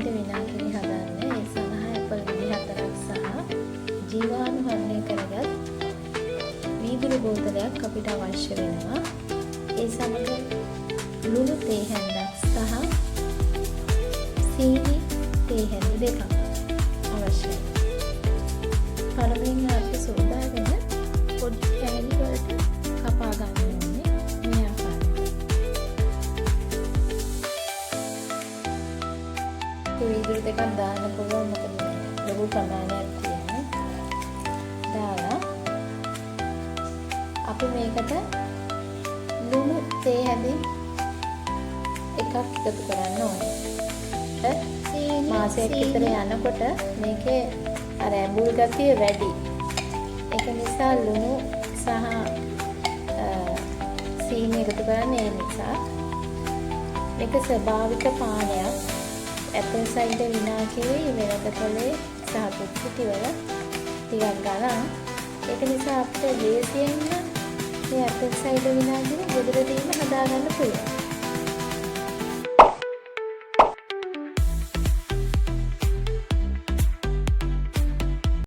සයිඩර් විනාගිරි හදන්න ඒ සඳහා ඇපල් ගෙඩි 4ක් සහ ජීවාණු හරණය කරගත් වීදුරු බෝතලයක් අපිට අවශ්‍ය වෙනවා. ඒ සමග ලුණු තේ හැන්දක් සහ සීනි තේ හැඳි දෙකක් අවශ්‍යයි. පළමුවෙන් අපි සෝදාගෙන පොඩි කෑලි වලට කපා ගන්න ඕනේ මේ ආකාරයට. වීදුරු දෙකක් දාන්න පුළුවන් මොකද ලොකු ප්‍රමාණයක් තියෙන්නේ. දාලා අපි මේකට ලුණු තේ හැඳි එකක් එකතු කරන්න ඕනේ. මාසයක් විතර යනකොට මේකේ අර ඇඹුල් ගතිය වැඩි. ඒක නිසා ලුණු සහ සීනි එකතු කරන්නේ ඒ නිසා. මේක ස්වභාවික පානයක්. ඇපල් සයිඩර් විනාගිරි වෙනද කොලේ සහ පුත්ති වල ටිකක් ගන්න. ඒක නිසා අපිට ලේසියෙන් මේ ඇපල් සයිඩර් විනාගිරි ගෙදරදීම හදාගන්න පුළුවන්.